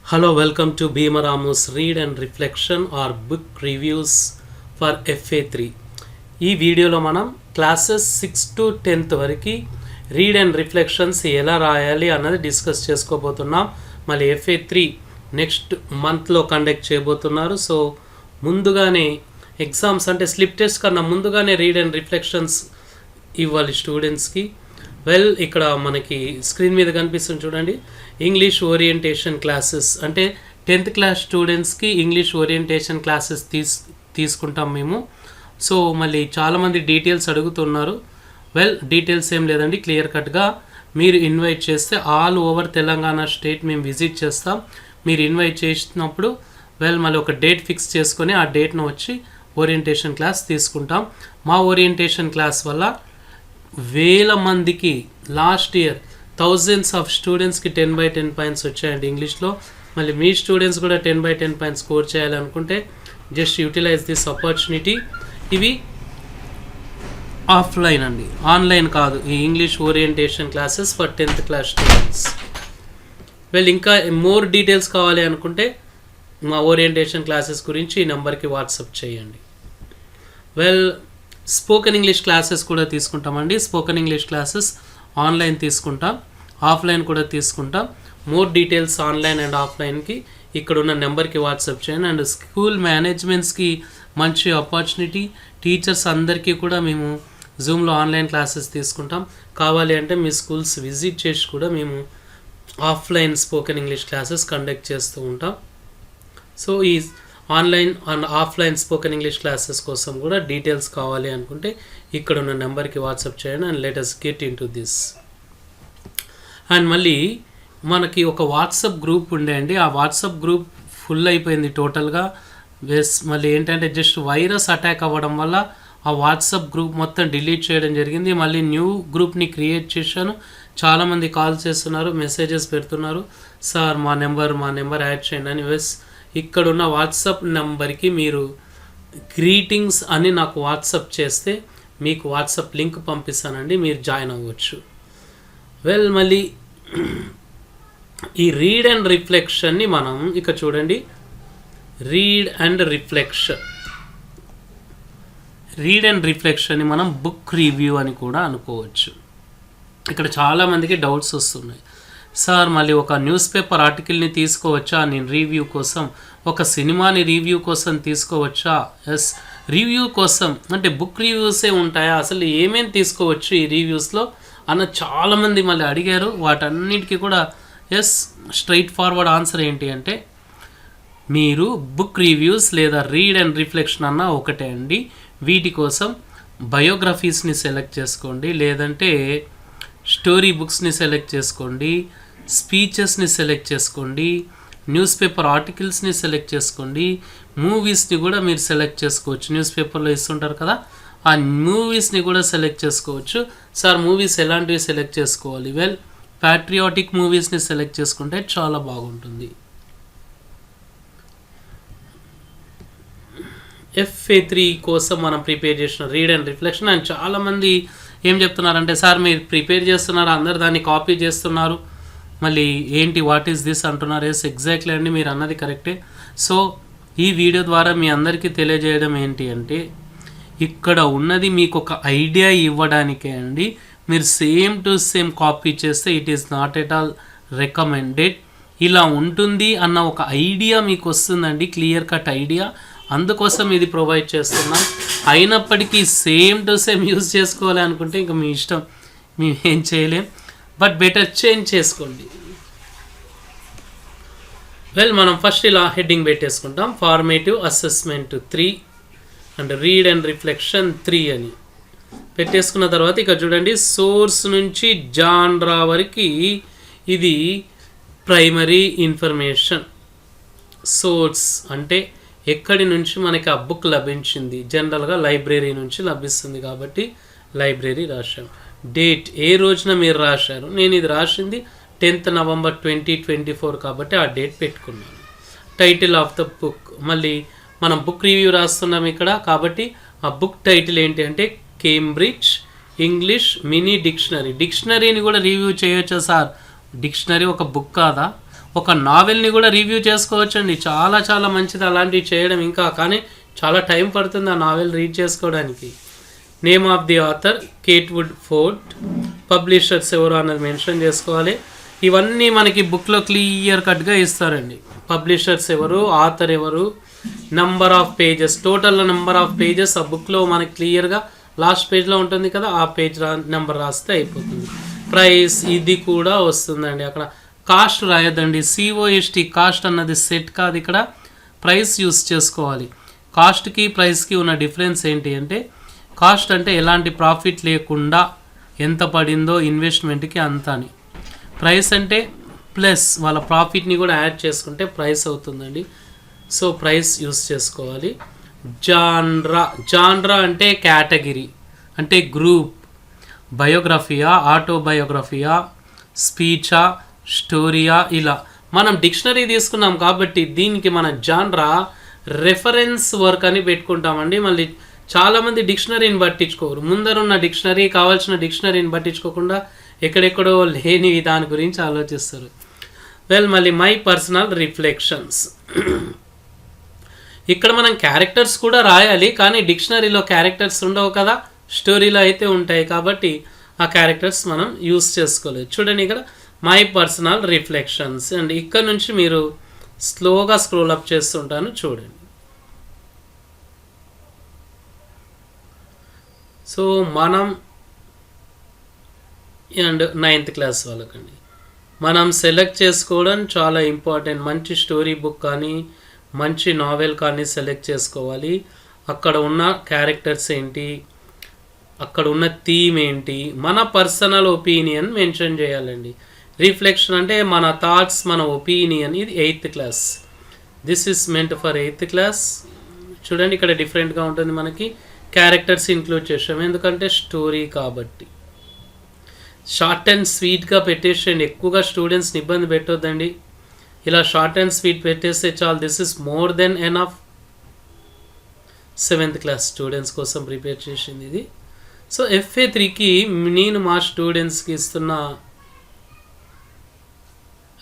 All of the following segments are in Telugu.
Hello, welcome to Bhima Ramu's Read and Reflection or Book Reviews for FA3. ఈ వీడియోలో మనం క్లాసెస్ 6 to 10th వరకు రీడ్ అండ్ రిఫ్లెక్షన్స్ ఎలా రాయాలి అన్నది డిస్కస్ చేసుకోబోతున్నాం. మళ్ళీ FA3 నెక్స్ట్ మంత్లో కండక్ట్ చేయబోతున్నారు. సో ముందుగానే ఎగ్జామ్స్ అంటే స్లిప్ టెస్ట్ కన్నా ముందుగానే రీడ్ అండ్ రిఫ్లెక్షన్స్ ఇవ్వాలి స్టూడెంట్స్కి. ఇక్కడ మనకి స్క్రీన్ మీద కనిపిస్తుంది చూడండి, ఇంగ్లీష్ ఓరియంటేషన్ క్లాసెస్ అంటే 10th క్లాస్ స్టూడెంట్స్కి ఇంగ్లీష్ ఓరియంటేషన్ క్లాసెస్ తీసుకుంటాం మేము. సో మళ్ళీ చాలామంది డీటెయిల్స్ అడుగుతున్నారు. డీటెయిల్స్ ఏం లేదండి, క్లియర్ కట్గా మీరు ఇన్వైట్ చేస్తే ఆల్ ఓవర్ తెలంగాణ స్టేట్ మేము విజిట్ చేస్తాం. మీరు ఇన్వైట్ చేసినప్పుడు మళ్ళీ ఒక డేట్ ఫిక్స్ చేసుకొని ఆ డేట్ను వచ్చి ఓరియంటేషన్ క్లాస్ తీసుకుంటాం. మా ఓరియంటేషన్ క్లాస్ వల్ల వేల మందికి లాస్ట్ ఇయర్ థౌజండ్స్ ఆఫ్ స్టూడెంట్స్కి 10/10 పాయింట్స్ వచ్చాయండి ఇంగ్లీష్లో. మళ్ళీ మీ స్టూడెంట్స్ కూడా 10/10 పాయింట్స్ స్కోర్ చేయాలనుకుంటే జస్ట్ యూటిలైజ్ దిస్ ఆపర్చునిటీ. ఇవి ఆఫ్లైన్ అండి, ఆన్లైన్ కాదు. ఈ English orientation classes for 10th class students. ఇంకా మోర్ డీటెయిల్స్ కావాలి అనుకుంటే మా ఓరియంటేషన్ క్లాసెస్ గురించి ఈ నెంబర్కి వాట్సాప్ చేయండి. స్పోకెన్ ఇంగ్లీష్ క్లాసెస్ కూడా తీసుకుంటామండి. స్పోకెన్ ఇంగ్లీష్ క్లాసెస్ ఆన్లైన్ తీసుకుంటాం, ఆఫ్లైన్ కూడా తీసుకుంటాం. మోర్ డీటెయిల్స్ ఆన్లైన్ అండ్ ఆఫ్లైన్కి ఇక్కడ ఉన్న నెంబర్కి వాట్సాప్ చేయండి. అండ్ స్కూల్ మేనేజ్మెంట్స్కి మంచి ఆపర్చునిటీ. టీచర్స్ అందరికీ కూడా మేము జూమ్లో ఆన్లైన్ క్లాసెస్ తీసుకుంటాం. కావాలి అంటే మీ స్కూల్స్ విజిట్ చేసి కూడా మేము offline spoken English classes conduct చేస్తూ ఉంటాం. సో ఈ online and offline spoken English classes కోసం కూడా డీటెయిల్స్ కావాలి అనుకుంటే ఇక్కడ ఉన్న నెంబర్కి వాట్సాప్ చేయండి. And let us get in to this. And మళ్ళీ మనకి ఒక వాట్సాప్ గ్రూప్ ఉండేయండి, ఆ వాట్సాప్ గ్రూప్ ఫుల్ అయిపోయింది టోటల్గా. మళ్ళీ ఏంటంటే జస్ట్ వైరస్ అటాక్ అవ్వడం వల్ల ఆ వాట్సాప్ గ్రూప్ మొత్తం డిలీట్ చేయడం జరిగింది. మళ్ళీ న్యూ గ్రూప్ని క్రియేట్ చేశాను. చాలామంది కాల్ చేస్తున్నారు, మెసేజెస్ పెడుతున్నారు, సార్ మా నెంబర్ యాడ్ చేయండి అని. ఇక్కడున్న వాట్సాప్ నెంబర్కి మీరు గ్రీటింగ్స్ అని నాకు వాట్సాప్ చేస్తే మీకు వాట్సాప్ లింక్ పంపిస్తానండి, మీరు జాయిన్ అవ్వచ్చు. మళ్ళీ ఈ రీడ్ అండ్ రిఫ్లెక్షన్ని మనం ఇక చూడండి, రీడ్ అండ్ రిఫ్లెక్షన్ని మనం బుక్ రివ్యూ అని కూడా అనుకోవచ్చు. ఇక్కడ చాలామందికి డౌట్స్ వస్తున్నాయి, సార్ మళ్ళీ ఒక న్యూస్ పేపర్ ఆర్టికల్ని తీసుకోవచ్చా నేను రివ్యూ కోసం, ఒక సినిమాని రివ్యూ కోసం తీసుకోవచ్చా? రివ్యూ కోసం అంటే బుక్ రివ్యూసే ఉంటాయా, అసలు ఏమేమి తీసుకోవచ్చు ఈ రివ్యూస్లో అన్న చాలామంది మళ్ళీ అడిగారు. వాటన్నిటికీ కూడా స్ట్రైట్ ఫార్వర్డ్ ఆన్సర్ ఏంటి అంటే, మీరు బుక్ రివ్యూస్ లేదా రీడ్ అండ్ రిఫ్లెక్షన్ అన్న ఒకటే అండి. వీటి కోసం బయోగ్రఫీస్ని సెలెక్ట్ చేసుకోండి, లేదంటే స్టోరీ బుక్స్ని సెలెక్ట్ చేసుకోండి, స్పీచెస్ని సెలెక్ట్ చేసుకోండి, న్యూస్ పేపర్ ఆర్టికల్స్ని సెలెక్ట్ చేసుకోండి, మూవీస్ని కూడా మీరు సెలెక్ట్ చేసుకోవచ్చు. న్యూస్ పేపర్లో ఇస్తుంటారు కదా, ఆ మూవీస్ని కూడా సెలెక్ట్ చేసుకోవచ్చు. సార్ మూవీస్ ఎలాంటివి సెలెక్ట్ చేసుకోవాలి? ప్యాట్రియాటిక్ మూవీస్ని సెలెక్ట్ చేసుకుంటే చాలా బాగుంటుంది. FA3 కోసం మనం ప్రిపేర్ చేసిన రీడ్ అండ్ రిఫ్లెక్షన్. అండ్ చాలామంది ఏం చెప్తున్నారంటే, సార్ మీరు ప్రిపేర్ చేస్తున్నారు, అందరు దాన్ని కాపీ చేస్తున్నారు, మళ్ళీ ఏంటి వాట్ ఈస్ దిస్ అంటున్నారు. ఎగ్జాక్ట్లీ అండి, మీరు అన్నది కరెక్టే. సో ఈ వీడియో ద్వారా మీ అందరికీ తెలియజేయడం ఏంటి అంటే, ఇక్కడ ఉన్నది మీకు ఒక ఐడియా ఇవ్వడానికే అండి. మీరు సేమ్ టు సేమ్ కాపీ చేస్తే it is not at all recommended. ఇలా ఉంటుంది అన్న ఒక ఐడియా మీకు వస్తుందండి, క్లియర్ కట్ ఐడియా. అందుకోసం ఇది ప్రొవైడ్ చేస్తున్నాం. అయినప్పటికీ సేమ్ టు సేమ్ యూజ్ చేసుకోవాలి అనుకుంటే ఇంకా మీ ఇష్టం, మేము ఏం చేయలేం. బట్ బెటర్ చేంజ్ చేసుకోండి. మనం ఫస్ట్ ఇలా హెడ్డింగ్ పెట్టేసుకుంటాం, formative assessment 3 and read and reflection 3 అని పెట్టేసుకున్న తర్వాత ఇక చూడండి, సోర్స్ నుంచి జాన్రా వరకు ఇది ప్రైమరీ ఇన్ఫర్మేషన్. సోర్స్ అంటే ఎక్కడి నుంచి మనకి ఆ బుక్ లభించింది, జనరల్గా లైబ్రరీ నుంచి లభిస్తుంది కాబట్టి లైబ్రరీ రాశాం. డేట్ ఏ రోజున మీరు రాశారు, నేను ఇది రాసింది 10th November 2024 కాబట్టి ఆ డేట్ పెట్టుకున్నాను. టైటిల్ ఆఫ్ ద బుక్, మళ్ళీ మనం బుక్ రివ్యూ రాస్తున్నాం ఇక్కడ కాబట్టి ఆ బుక్ టైటిల్ ఏంటి అంటే కేంబ్రిడ్జ్ ఇంగ్లీష్ మినీ డిక్షనరీ. డిక్షనరీని కూడా రివ్యూ చేయొచ్చా సార్? డిక్షనరీ ఒక బుక్ కాదా, ఒక నావెల్ని కూడా రివ్యూ చేసుకోవచ్చండి. చాలా చాలా మంచిది అలాంటివి చేయడం. ఇంకా కానీ చాలా టైం పడుతుంది ఆ నావెల్ రీడ్ చేసుకోవడానికి. Name of the author Kate Woodford, publishers ఎవరు అన్నది మెన్షన్ చేసుకోవాలి. ఇవన్నీ మనకి బుక్లో క్లియర్ కట్గా ఇస్తారండి. పబ్లిషర్స్ ఎవరు, ఆథర్ ఎవరు, number of pages, total number of pages ఆ బుక్లో మనకి క్లియర్గా లాస్ట్ పేజ్లో ఉంటుంది కదా, ఆ పేజ్ నెంబర్ రాస్తే అయిపోతుంది. ప్రైస్ ఇది కూడా వస్తుందండి. అక్కడ కాస్ట్ రాయొద్దండి, COST కాస్ట్ అన్నది సెట్ కాదు, ఇక్కడ ప్రైస్ యూస్ చేసుకోవాలి. కాస్ట్కి ప్రైస్కి ఉన్న డిఫరెన్స్ ఏంటి అంటే, కాస్ట్ అంటే ఎలాంటి ప్రాఫిట్ లేకుండా ఎంత పడిందో ఇన్వెస్ట్మెంట్కి అంత అని, ప్రైస్ అంటే ప్లస్ వాళ్ళ ప్రాఫిట్ని కూడా యాడ్ చేసుకుంటే ప్రైస్ అవుతుందండి. సో ప్రైస్ యూస్ చేసుకోవాలి. జాన్రా అంటే కేటగిరీ, అంటే గ్రూప్, బయోగ్రఫియా, ఆటోబయోగ్రఫియా, స్పీచా, స్టోరీయా, ఇలా మనం డిక్షనరీ తీసుకున్నాం కాబట్టి దీనికి మన జాన్రా రెఫరెన్స్ వర్క్ అని పెట్టుకుంటామండి. మళ్ళీ చాలామంది డిక్షనరీని పట్టించుకోరు, ముందరున్న డిక్షనరీ కావాల్సిన డిక్షనరీని పట్టించుకోకుండా ఎక్కడెక్కడో లేని దాని గురించి ఆలోచిస్తారు. మళ్ళీ మై పర్సనల్ రిఫ్లెక్షన్స్, ఇక్కడ మనం క్యారెక్టర్స్ కూడా రాయాలి, కానీ డిక్షనరీలో క్యారెక్టర్స్ ఉండవు కదా, స్టోరీలో అయితే ఉంటాయి కాబట్టి ఆ క్యారెక్టర్స్ మనం యూస్ చేసుకోలేదు. చూడండి ఇక్కడ మై పర్సనల్ రిఫ్లెక్షన్స్, అండ్ ఇక్కడ నుంచి మీరు స్లోగా స్క్రోల్ అప్ చేస్తుంటాను చూడండి. సో మనం అండ్ 9th క్లాస్ వాళ్ళకండి మనం సెలెక్ట్ చేసుకోవడం చాలా ఇంపార్టెంట్. మంచి స్టోరీ బుక్ కానీ మంచి నావెల్ కానీ సెలెక్ట్ చేసుకోవాలి. అక్కడ ఉన్న క్యారెక్టర్స్ ఏంటి, అక్కడ ఉన్న థీమ్ ఏంటి, మన పర్సనల్ ఒపీనియన్ మెన్షన్ చేయాలండి. రిఫ్లెక్షన్ అంటే మన థాట్స్, మన ఒపీనియన్. ఇది 8th class, this is meant for 8th class. చూడండి ఇక్కడ డిఫరెంట్గా ఉంటుంది, మనకి క్యారెక్టర్స్ ఇంక్లూడ్ చేసాం ఎందుకంటే స్టోరీ కాబట్టి. షార్ట్ అండ్ స్వీట్గా పెట్టేసేయండి, ఎక్కువగా స్టూడెంట్స్ని ఇబ్బంది పెట్టొద్దండి. ఇలా షార్ట్ అండ్ స్వీట్ పెట్టేస్తే చాలు, this is more than enough. 7th class students కోసం ప్రిపేర్ చేసింది ఇది. సో FA3కి నేను మా స్టూడెంట్స్కి ఇస్తున్న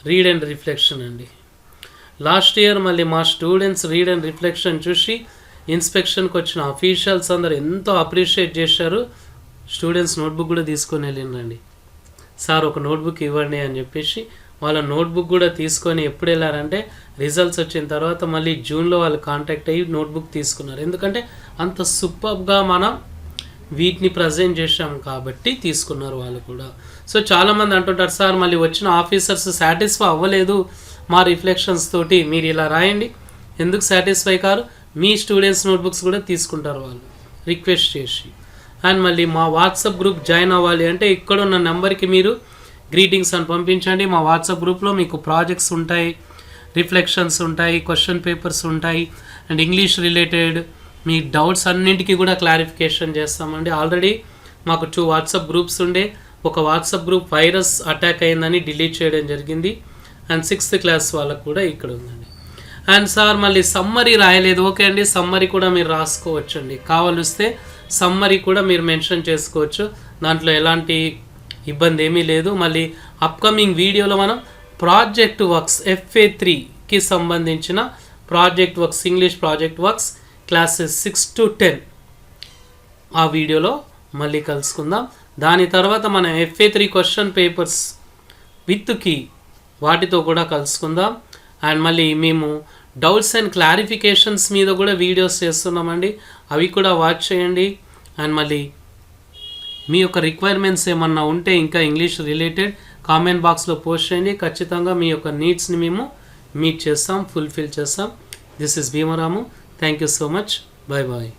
రీడ్ అండ్ రిఫ్లెక్షన్ అండి. లాస్ట్ ఇయర్ మళ్ళీ మా స్టూడెంట్స్ రీడ్ అండ్ రిఫ్లెక్షన్ చూసి ఇన్స్పెక్షన్కి వచ్చిన అఫీషియల్స్ అందరు ఎంతో అప్రిషియేట్ చేశారు. స్టూడెంట్స్ నోట్బుక్ కూడా తీసుకొని వెళ్ళిండండి, సార్ ఒక నోట్బుక్ ఇవ్వండి అని చెప్పేసి. వాళ్ళ నోట్బుక్ కూడా తీసుకొని ఎప్పుడు వెళ్ళారంటే రిజల్ట్స్ వచ్చిన తర్వాత మళ్ళీ జూన్లో వాళ్ళు కాంటాక్ట్ అయ్యి నోట్బుక్ తీసుకున్నారు. ఎందుకంటే అంత సూపర్గా మనం వీటిని ప్రజెంట్ చేసాం కాబట్టి తీసుకున్నారు వాళ్ళు కూడా. సో చాలామంది అంటుంటారు, సార్ మళ్ళీ వచ్చిన ఆఫీసర్స్ సాటిస్ఫై అవ్వలేదు మా రిఫ్లెక్షన్స్ తోటి, మీరు ఇలా రాయండి. ఎందుకు సాటిస్ఫై కారు, మీ స్టూడెంట్స్ నోట్బుక్స్ కూడా తీసుకుంటారు వాళ్ళు రిక్వెస్ట్ చేసి. అండ్ మళ్ళీ మా వాట్సాప్ గ్రూప్ జాయిన్ అవ్వాలి అంటే ఇక్కడ ఉన్న నెంబర్కి మీరు గ్రీటింగ్స్ అని పంపించండి. మా వాట్సాప్ గ్రూప్లో మీకు ప్రాజెక్ట్స్ ఉంటాయి, రిఫ్లెక్షన్స్ ఉంటాయి, క్వశ్చన్ పేపర్స్ ఉంటాయి, and English related me doubts అన్నింటికి కూడా క్లారిఫికేషన్ చేస్తామండి. ఆల్రెడీ మాకు 2 వాట్సాప్ గ్రూప్స్ ఉండే, ఒక వాట్సాప్ గ్రూప్ వైరస్ అటాక్ అయిందని డిలీట్ చేయడం జరిగింది. అండ్ 6th క్లాస్ వాళ్ళకు కూడా ఇక్కడ ఉందండి. అండ్ సార్ మళ్ళీ సమ్మరీ రాయలేదు, ఓకే అండి, సమ్మరీ కూడా మీరు రాసుకోవచ్చు అండి. కావాలిస్తే సమ్మరీ కూడా మీరు మెన్షన్ చేసుకోవచ్చు, దాంట్లో ఎలాంటి ఇబ్బంది ఏమీ లేదు. మళ్ళీ అప్కమింగ్ వీడియోలో మనం ప్రాజెక్ట్ వర్క్స్ FA3కి సంబంధించిన project works, English project works classes 6 to 10 ఆ వీడియోలో మళ్ళీ కలుసుకుందాం. దాని తర్వాత మనం FA3 question papers with key వాటితో కూడా కలుసుకుందాం. అండ్ మళ్ళీ మేము డౌట్స్ అండ్ క్లారిఫికేషన్స్ మీద కూడా వీడియోస్ చేస్తున్నామండి, అవి కూడా వాచ్ చేయండి. అండ్ మళ్ళీ మీ యొక్క రిక్వైర్మెంట్స్ ఏమన్నా ఉంటే ఇంకా ఇంగ్లీష్ రిలేటెడ్ కామెంట్ బాక్స్లో పోస్ట్ చేయండి. ఖచ్చితంగా మీ యొక్క నీడ్స్ని మేము మీట్ చేస్తాం, ఫుల్ఫిల్ చేస్తాం. This is Bheemaramu. Thank you so much. Bye bye.